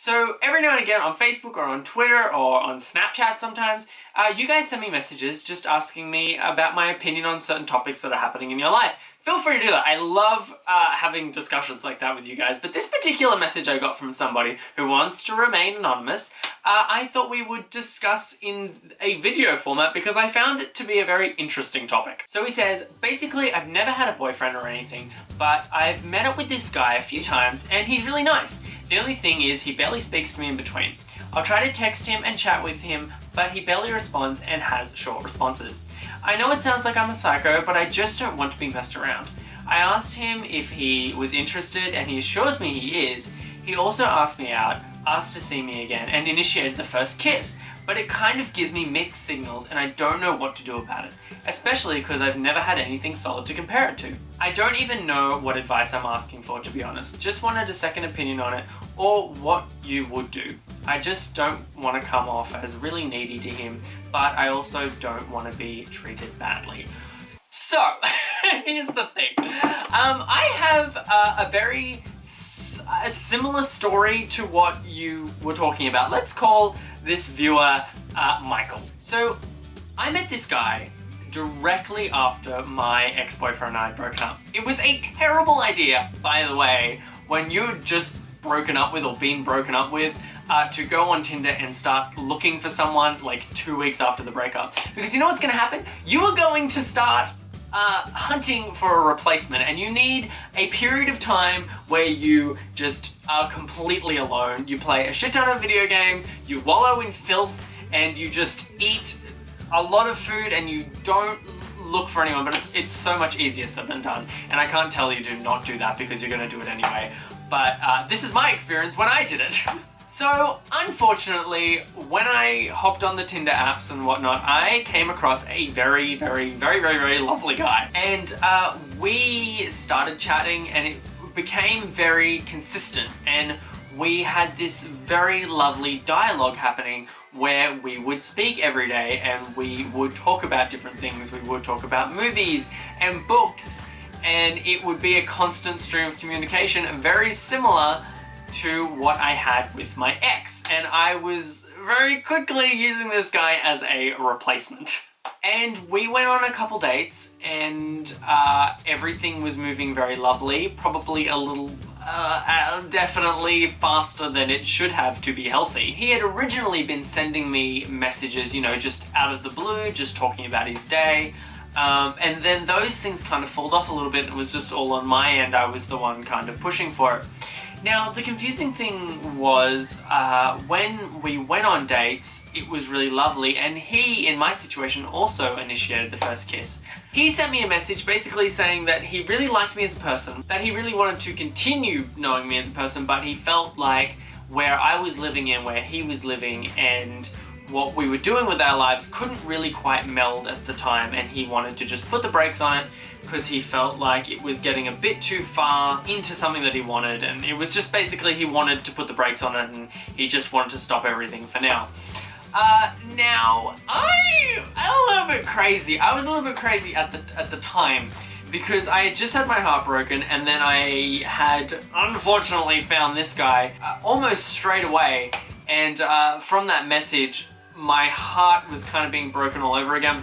So every now and again on Facebook or on Twitter or on Snapchat sometimes, you guys send me messages just asking me about my opinion on certain topics that are happening in your life. Feel free to do that. I love having discussions like that with you guys, but this particular message I got from somebody who wants to remain anonymous, I thought we would discuss in a video format because I found it to be a very interesting topic. So he says, basically I've never had a boyfriend or anything, but I've met up with this guy a few times and he's really nice. The only thing is he barely speaks to me in between. I'll try to text him and chat with him, but he barely responds and has short responses. I know it sounds like I'm a psycho, but I just don't want to be messed around. I asked him if he was interested and he assures me he is. He also asked me out, asked to see me again, and initiated the first kiss. But it kind of gives me mixed signals and I don't know what to do about it, especially because I've never had anything solid to compare it to. I don't even know what advice I'm asking for, to be honest. Just wanted a second opinion on it, or what you would do. I just don't want to come off as really needy to him, but I also don't want to be treated badly. So, here's the thing. I have a very similar story to what you were talking about. Let's call this viewer Michael. So, I met this guy directly after my ex-boyfriend and I broke up. It was a terrible idea, by the way, when you'd just broken up with or been broken up with, to go on Tinder and start looking for someone like 2 weeks after the breakup. Because you know what's gonna happen? You are going to start hunting for a replacement, and you need a period of time where you just are completely alone. You play a shit ton of video games, you wallow in filth, and you just eat a lot of food and you don't look for anyone, but it's so much easier said than done. And I can't tell you to not do that because you're gonna do it anyway. But this is my experience when I did it. So, unfortunately, when I hopped on the Tinder apps and whatnot, I came across a very lovely guy. And we started chatting and it became very consistent. And we had this very lovely dialogue happening where we would speak every day and we would talk about different things. We would talk about movies and books, and it would be a constant stream of communication, very similar to what I had with my ex. And I was very quickly using this guy as a replacement. And we went on a couple dates and everything was moving very lovely, probably a little definitely faster than it should have to be healthy. He had originally been sending me messages, you know, just out of the blue, just talking about his day. And then those things kind of falled off a little bit and it was just all on my end. I was the one kind of pushing for it. Now, the confusing thing was when we went on dates, it was really lovely, and he, in my situation, also initiated the first kiss. He sent me a message basically saying that he really liked me as a person, that he really wanted to continue knowing me as a person, but he felt like where I was living and where he was living and what we were doing with our lives couldn't really quite meld at the time, and he wanted to just put the brakes on it because he felt like it was getting a bit too far into something that he wanted, and it was just basically he wanted to put the brakes on it and he just wanted to stop everything for now. Now, I'm a little bit crazy. I was a little bit crazy at the time because I had just had my heart broken, and then I had unfortunately found this guy almost straight away, and from that message my heart was kind of being broken all over again.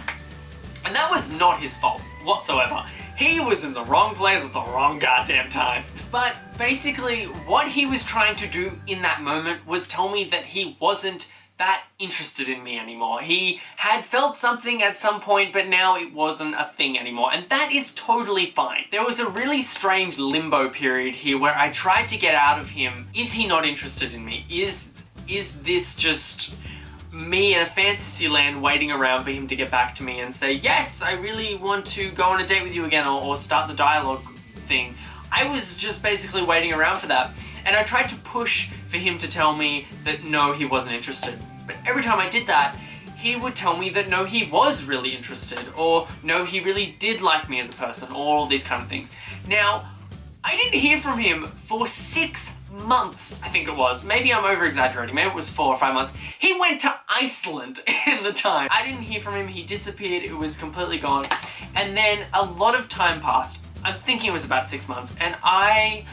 And that was not his fault whatsoever. He was in the wrong place at the wrong goddamn time. But basically what he was trying to do in that moment was tell me that he wasn't that interested in me anymore. He had felt something at some point, but now it wasn't a thing anymore, and that is totally fine. There was a really strange limbo period here where I tried to get out of him. Is he not interested in me? Is this just me in a fantasy land waiting around for him to get back to me and say, yes, I really want to go on a date with you again, or start the dialogue thing? I was just basically waiting around for that. And I tried to push for him to tell me that no, he wasn't interested. But every time I did that, he would tell me that no, he was really interested, or no, he really did like me as a person, or all these kind of things. Now, I didn't hear from him for 6 months, I think it was. Maybe I'm over-exaggerating. Maybe it was 4 or 5 months. He went to Iceland in the time. I didn't hear from him. He disappeared. It was completely gone. And then a lot of time passed. I'm thinking it was about 6 months. And I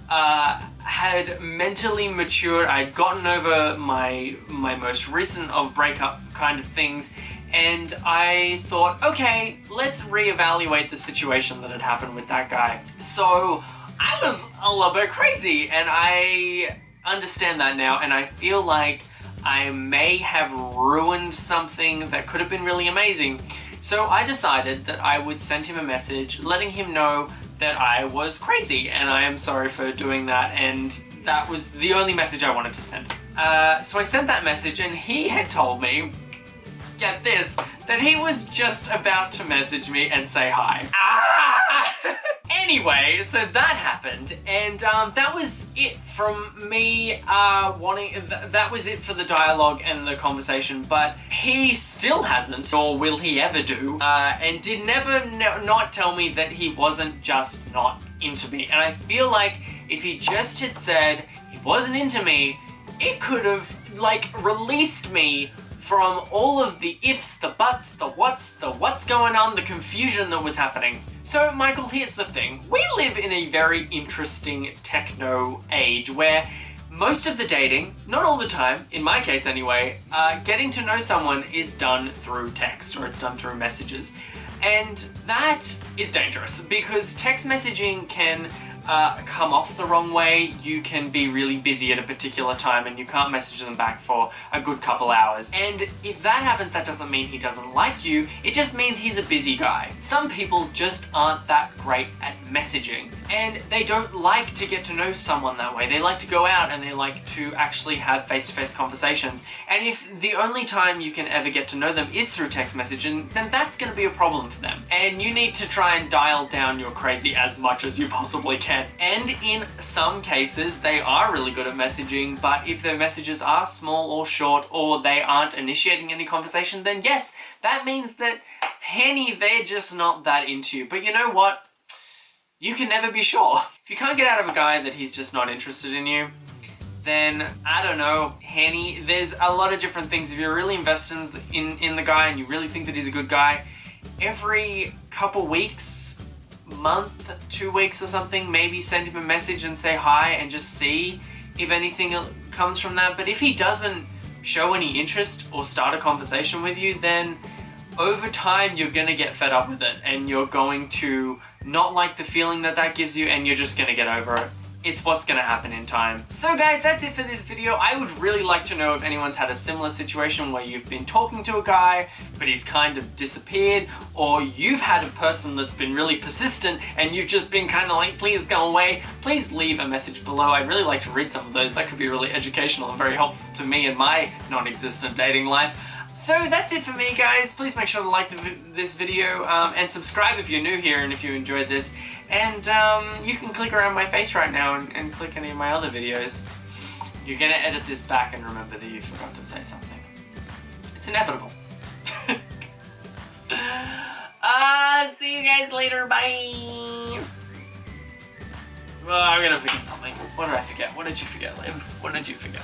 had mentally matured. I'd gotten over my most recent of breakup kind of things, and I thought, okay, let's reevaluate the situation that had happened with that guy. So I was a little bit crazy, and I understand that now, and I feel like I may have ruined something that could have been really amazing. So I decided that I would send him a message letting him know that I was crazy, and I am sorry for doing that, and that was the only message I wanted to send. So I sent that message, and he had told me, get this, that he was just about to message me and say hi. Anyway, so that happened, and that was it from me that was it for the dialogue and the conversation, but he still hasn't, nor will he ever do, and did not tell me that he wasn't just not into me. And I feel like if he just had said he wasn't into me, it could have, like, released me from all of the ifs, the buts, the what's going on, the confusion that was happening. So, Michael, here's the thing. We live in a very interesting techno age where most of the dating, not all the time, in my case anyway, getting to know someone is done through text, or it's done through messages. And that is dangerous because text messaging can come off the wrong way. You can be really busy at a particular time and you can't message them back for a good couple hours. And if that happens, that doesn't mean he doesn't like you, it just means he's a busy guy. Some people just aren't that great at messaging, and they don't like to get to know someone that way. They like to go out and they like to actually have face-to-face conversations. And if the only time you can ever get to know them is through text messaging, then that's going to be a problem for them. And you need to try and dial down your crazy as much as you possibly can. And in some cases, they are really good at messaging, but if their messages are small or short, or they aren't initiating any conversation, then yes, that means that, Henny, they're just not that into you. But you know what? You can never be sure. If you can't get out of a guy that he's just not interested in you, then, I don't know, Henny, there's a lot of different things. If you're really invested in the guy and you really think that he's a good guy, every couple weeks, month, 2 weeks or something, maybe send him a message and say hi and just see if anything comes from that. But if he doesn't show any interest or start a conversation with you, then over time you're gonna get fed up with it and you're going to not like the feeling that gives you, and you're just gonna get over it. It's what's gonna happen in time. So guys, that's it for this video. I would really like to know if anyone's had a similar situation where you've been talking to a guy, but he's kind of disappeared, or you've had a person that's been really persistent and you've just been kind of like, please go away. Please leave a message below. I'd really like to read some of those. That could be really educational and very helpful to me in my non-existent dating life. So that's it for me, guys. Please make sure to like this video and subscribe if you're new here and if you enjoyed this. And you can click around my face right now and click any of my other videos. You're gonna edit this back and remember that you forgot to say something. It's inevitable. See you guys later. Bye. Well, I'm gonna forget something. What did I forget? What did you forget, Liam? What did you forget?